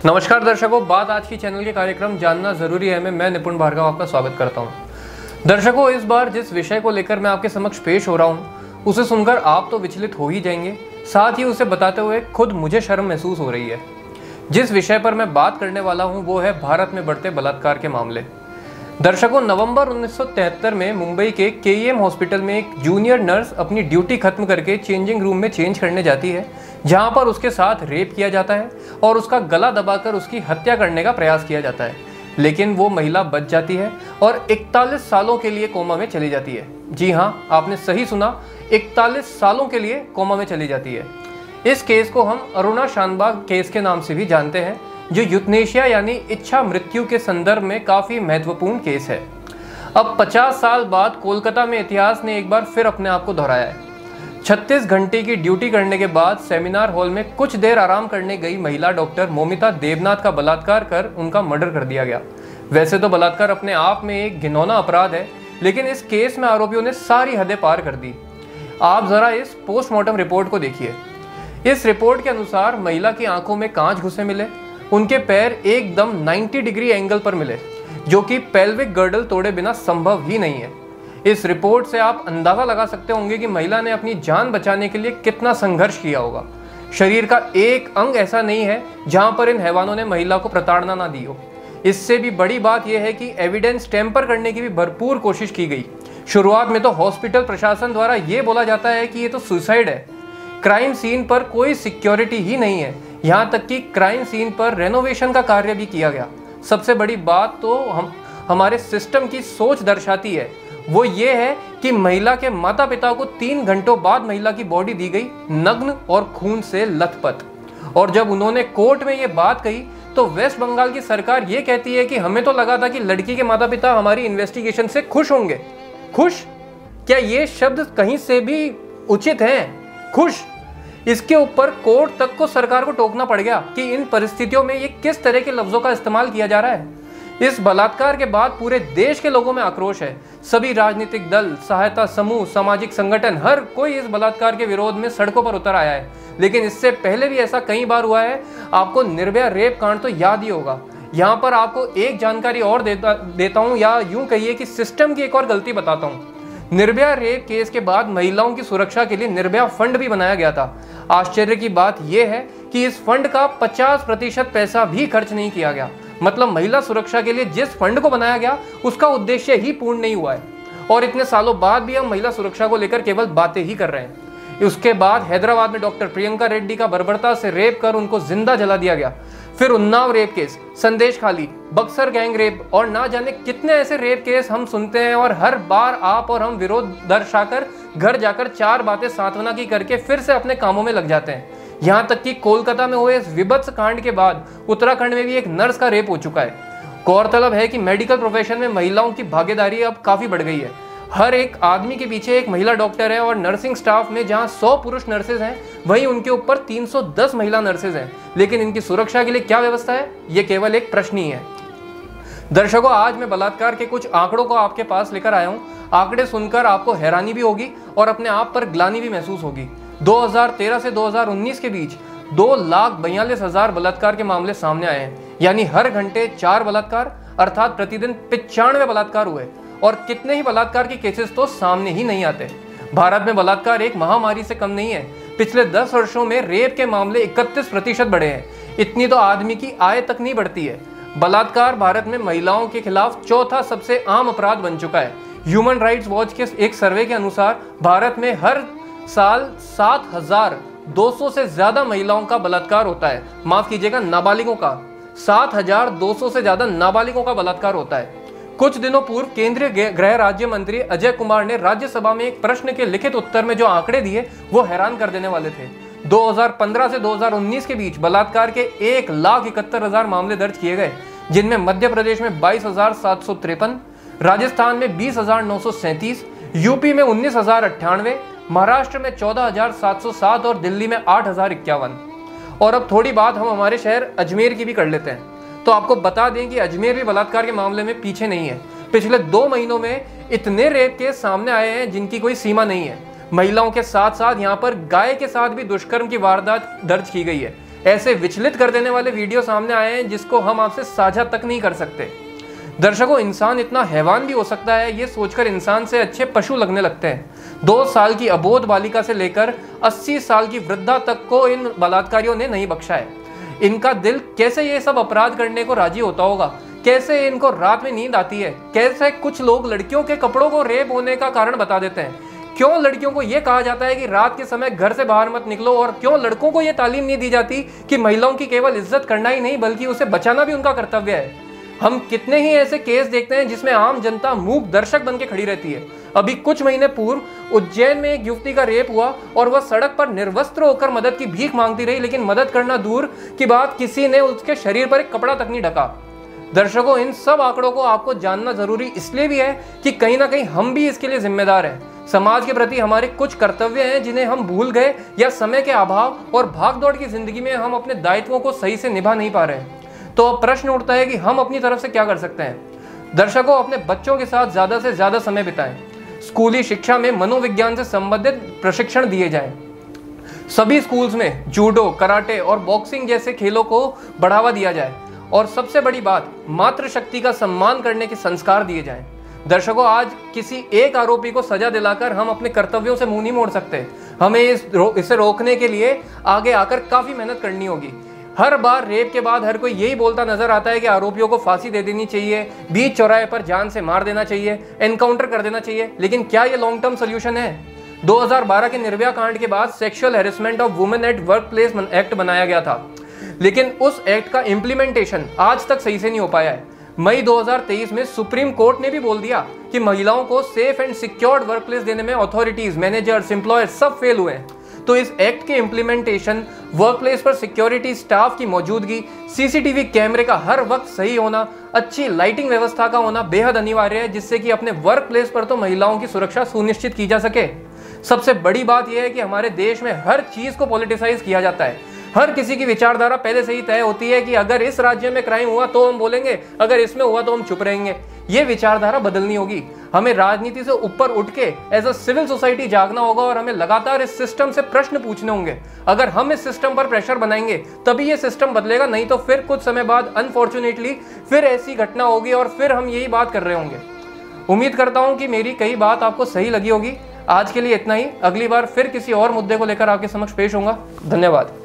नमस्कार दर्शकों, बात आज की चैनल के कार्यक्रम जानना जरूरी है में मैं निपुण भार्गव आपका स्वागत करता हूं। दर्शकों, इस बार जिस विषय को लेकर मैं आपके समक्ष पेश हो रहा हूं उसे सुनकर आप तो विचलित हो ही जाएंगे, साथ ही उसे बताते हुए खुद मुझे शर्म महसूस हो रही है। जिस विषय पर मैं बात करने वाला हूं वो है भारत में बढ़ते बलात्कार के मामले। दर्शकों, नवंबर 1973 में मुंबई के केईएम हॉस्पिटल में एक जूनियर नर्स अपनी ड्यूटी खत्म करके चेंजिंग रूम में चेंज करने जाती है, जहां पर उसके साथ रेप किया जाता है और उसका गला दबाकर उसकी हत्या करने का प्रयास किया जाता है। लेकिन वो महिला बच जाती है और 41 सालों के लिए कोमा में चली जाती है। जी हाँ, आपने सही सुना, 41 सालों के लिए कोमा में चली जाती है। इस केस को हम अरुणा शानबाग केस के नाम से भी जानते हैं, जो यूथनेशिया यानी इच्छा मृत्यु के संदर्भ में काफी महत्वपूर्ण केस है। अब 50 साल बाद कोलकाता में इतिहास ने एक बार फिर अपने आप को दोहराया है। 36 घंटे की ड्यूटी करने के बाद सेमिनार हॉल में कुछ देर आराम करने गई महिला डॉक्टर मोमिता देवनाथ का बलात्कार कर उनका मर्डर कर दिया गया। वैसे तो बलात्कार अपने आप में एक घिनौना अपराध है, लेकिन इस केस में आरोपियों ने सारी हदें पार कर दी। आप जरा इस पोस्टमार्टम रिपोर्ट को देखिए। इस रिपोर्ट के अनुसार महिला की आंखों में कांच घुसे मिले, उनके पैर एकदम 90 डिग्री एंगल पर मिले, जो कि पेल्विक गर्डल तोड़े बिना संभव ही नहीं है। इस रिपोर्ट से आप अंदाजा लगा सकते होंगे कि महिला ने अपनी जान बचाने के लिए कितना संघर्ष किया होगा। शरीर का एक अंग ऐसा नहीं है जहां पर इन हैवानों ने महिला को प्रताड़ना ना दी हो। इससे भी बड़ी बात यह है कि एविडेंस टेम्पर करने की भी भरपूर कोशिश की गई। शुरुआत में तो हॉस्पिटल प्रशासन द्वारा यह बोला जाता है कि ये तो सुसाइड है। क्राइम सीन पर कोई सिक्योरिटी ही नहीं है, यहाँ तक कि क्राइम सीन पर रेनोवेशन का कार्य भी किया गया। सबसे बड़ी बात तो हमारे सिस्टम की सोच दर्शाती है, वो ये है कि महिला के माता पिता को 3 घंटों बाद महिला की बॉडी दी गई, नग्न और खून से लथपथ। और जब उन्होंने कोर्ट में ये बात कही तो वेस्ट बंगाल की सरकार ये कहती है कि हमें तो लगा था कि लड़की के माता पिता हमारी इन्वेस्टिगेशन से खुश होंगे। खुश? क्या ये शब्द कहीं से भी उचित है? खुश? इसके ऊपर कोर्ट तक को सरकार को टोकना पड़ गया कि इन परिस्थितियों में ये किस तरह के लफ्जों का इस्तेमाल किया जा रहा है। इस बलात्कार के बाद पूरे देश के लोगों में आक्रोश है। सभी राजनीतिक दल, सहायता समूह, सामाजिक संगठन, हर कोई इस बलात्कार के विरोध में सड़कों पर उतर आया है। लेकिन इससे पहले भी ऐसा कई बार हुआ है। आपको निर्भया रेप कांड तो याद ही होगा। यहाँ पर आपको एक जानकारी और देता हूँ, या यूं कहिए कि सिस्टम की एक और गलती बताता हूँ। निर्भया रेप केस के बाद महिलाओं की सुरक्षा के लिए निर्भया फंड भी बनाया गया था। आश्चर्य की बात यह है कि इस फंड का 50% पैसा भी खर्च नहीं किया गया। मतलब महिला सुरक्षा के लिए जिस फंड को बनाया गया उसका उद्देश्य ही पूर्ण नहीं हुआ है, और इतने सालों बाद भी हम महिला सुरक्षा को लेकर केवल बातें ही कर रहे हैं। उसके बाद हैदराबाद में डॉक्टर प्रियंका रेड्डी का बर्बरता से रेप कर उनको जिंदा जला दिया गया। फिर उन्नाव रेप केस, संदेश खाली, बक्सर गैंग रेप और ना जाने कितने ऐसे रेप केस हम सुनते हैं, और हर बार आप और हम विरोध दर्शाकर घर जाकर 4 बातें सांत्वना की करके फिर से अपने कामों में लग जाते हैं। यहाँ तक कि कोलकाता में हुए इस विभत्स कांड के बाद उत्तराखंड में भी एक नर्स का रेप हो चुका है। गौरतलब है कि मेडिकल प्रोफेशन में महिलाओं की भागीदारी अब काफी बढ़ गई है। हर एक आदमी के पीछे एक महिला डॉक्टर है, और नर्सिंग स्टाफ में जहां 100 पुरुष नर्सेज हैं, वहीं उनके ऊपर 310 महिला नर्सेज हैं। लेकिन इनकी सुरक्षा के लिए क्या व्यवस्था है, ये केवल एक प्रश्न ही है। दर्शकों, आज मैं बलात्कार के कुछ आंकड़ों को आपके पास लेकर आया हूं। आंकड़े सुनकर आपको हैरानी भी होगी और अपने आप पर ग्लानि भी महसूस होगी। 2013 से 2019 के बीच 2,42,000 बलात्कार के मामले सामने आए हैं, यानी हर घंटे 4 बलात्कार, अर्थात प्रतिदिन 95 बलात्कार हुए। और कितने ही बलात्कार के केसेस तो सामने ही नहीं आते। भारत में बलात्कार एक महामारी से कम नहीं है। पिछले 10 वर्षों में रेप के मामले 31% बढ़े हैं। इतनी तो आदमी की आय तक नहीं बढ़ती है। बलात्कार भारत में महिलाओं के खिलाफ चौथा सबसे आम अपराध बन चुका है। ह्यूमन राइट्स वॉच के एक सर्वे के अनुसार भारत में हर साल 7,200 से ज्यादा महिलाओं का बलात्कार होता है। माफ कीजिएगा, नाबालिगों का 7,200 से ज्यादा नाबालिगों का बलात्कार होता है। कुछ दिनों पूर्व केंद्रीय गृह राज्य मंत्री अजय कुमार ने राज्यसभा में एक प्रश्न के लिखित उत्तर में जो आंकड़े दिए वो हैरान कर देने वाले थे। 2015 से 2019 के बीच बलात्कार के 1,71,000 मामले दर्ज किए गए, जिनमें मध्य प्रदेश में 22,753, राजस्थान में 20,937, यूपी में 19,098, महाराष्ट्र में 14,707 और दिल्ली में 8,051। और अब थोड़ी बात हम हमारे शहर अजमेर की भी कर लेते हैं। तो आपको बता दें कि अजमेर भी बलात्कार के मामले में पीछे नहीं है। पिछले 2 महीनों में इतने रेप केस सामने आए हैं जिनकी कोई सीमा नहीं है। महिलाओं के साथ साथ यहाँ पर गाय के साथ भी दुष्कर्म की वारदात दर्ज की गई है। ऐसे विचलित कर देने वाले वीडियो सामने आए हैं जिसको हम आपसे साझा तक नहीं कर सकते। दर्शकों, इंसान इतना हैवान भी हो सकता है, ये सोचकर इंसान से अच्छे पशु लगने लगते हैं। 2 साल की अबोध बालिका से लेकर 80 साल की वृद्धा तक को इन बलात्कारियों ने नहीं बख्शा है। इनका दिल कैसे ये सब अपराध करने को राजी होता होगा? कैसे इनको रात में नींद आती है? कैसे कुछ लोग लड़कियों के कपड़ों को रेप होने का कारण बता देते हैं? क्यों लड़कियों को यह कहा जाता है कि रात के समय घर से बाहर मत निकलो? और क्यों लड़कों को यह तालीम नहीं दी जाती कि महिलाओं की केवल इज्जत करना ही नहीं बल्कि उसे बचाना भी उनका कर्तव्य है? हम कितने ही ऐसे केस देखते हैं जिसमें आम जनता मूक दर्शक बन के खड़ी रहती है। अभी कुछ महीने पूर्व उज्जैन में एक युवती का रेप हुआ और वह सड़क पर निर्वस्त्र होकर मदद की भीख मांगती रही, लेकिन मदद करना दूर की बात, किसी ने उसके शरीर पर एक कपड़ा तक नहीं ढका। दर्शकों, इन सब आंकड़ों को आपको जानना जरूरी इसलिए भी है कि कहीं ना कहीं हम भी इसके लिए जिम्मेदार हैं। समाज के प्रति हमारे कुछ कर्तव्य हैं जिन्हें हम भूल गए या समय के अभाव और भागदौड़ की जिंदगी में हम अपने दायित्वों को सही से निभा नहीं पा रहे हैं। तो अब प्रश्न उठता है कि हम अपनी तरफ से क्या कर सकते हैं। दर्शकों, अपने बच्चों के साथ ज्यादा से ज्यादा समय बिताएं। स्कूली शिक्षा में मनोविज्ञान से संबंधित प्रशिक्षण दिए जाएं। सभी स्कूल्स में जूडो, कराटे और बॉक्सिंग जैसे खेलों को बढ़ावा दिया जाए। और सबसे बड़ी बात, मातृशक्ति का सम्मान करने के संस्कार दिए जाएं। दर्शकों, आज किसी एक आरोपी को सजा दिलाकर हम अपने कर्तव्यों से मुंह नहीं मोड़ सकते। हमें इसे रोकने के लिए आगे आकर काफी मेहनत करनी होगी। हर बार रेप के बाद हर कोई यही बोलता नजर आता है कि आरोपियों को फांसी दे देनी चाहिए, बीच चौराहे पर जान से मार देना चाहिए, एनकाउंटर कर देना चाहिए। लेकिन क्या ये लॉन्ग टर्म सोल्यूशन है? 2012 के निर्भया कांड के बाद sexual harassment of women at work place act बनाया गया था, लेकिन उस एक्ट का इम्प्लीमेंटेशन आज तक सही से नहीं हो पाया है। मई 2023 में सुप्रीम कोर्ट ने भी बोल दिया कि महिलाओं को safe and secured work place देने में अथॉरिटीज, मैनेजर्स, एम्प्लॉयर्स सब फेल हुए हैं। तो इस एक्ट के इम्प्लीमेंटेशन, वर्क प्लेस पर सिक्योरिटी स्टाफ की मौजूदगी, सीसीटीवी कैमरे का हर वक्त सही होना, अच्छी लाइटिंग व्यवस्था का होना बेहद अनिवार्य है, जिससे कि अपने वर्क प्लेस पर तो महिलाओं की सुरक्षा सुनिश्चित की जा सके। सबसे बड़ी बात यह है कि हमारे देश में हर चीज को पॉलिटिसाइज किया जाता है। हर किसी की विचारधारा पहले से ही तय होती है कि अगर इस राज्य में क्राइम हुआ तो हम बोलेंगे, अगर इसमें हुआ तो हम चुप रहेंगे। ये विचारधारा बदलनी होगी। हमें राजनीति से ऊपर उठ के एज अ सिविल सोसाइटी जागना होगा और हमें लगातार इस सिस्टम से प्रश्न पूछने होंगे। अगर हम इस सिस्टम पर प्रेशर बनाएंगे तभी ये सिस्टम बदलेगा, नहीं तो फिर कुछ समय बाद अनफॉर्चुनेटली फिर ऐसी घटना होगी और फिर हम यही बात कर रहे होंगे। उम्मीद करता हूं कि मेरी कई बात आपको सही लगी होगी। आज के लिए इतना ही। अगली बार फिर किसी और मुद्दे को लेकर आपके समक्ष पेश होऊंगा। धन्यवाद।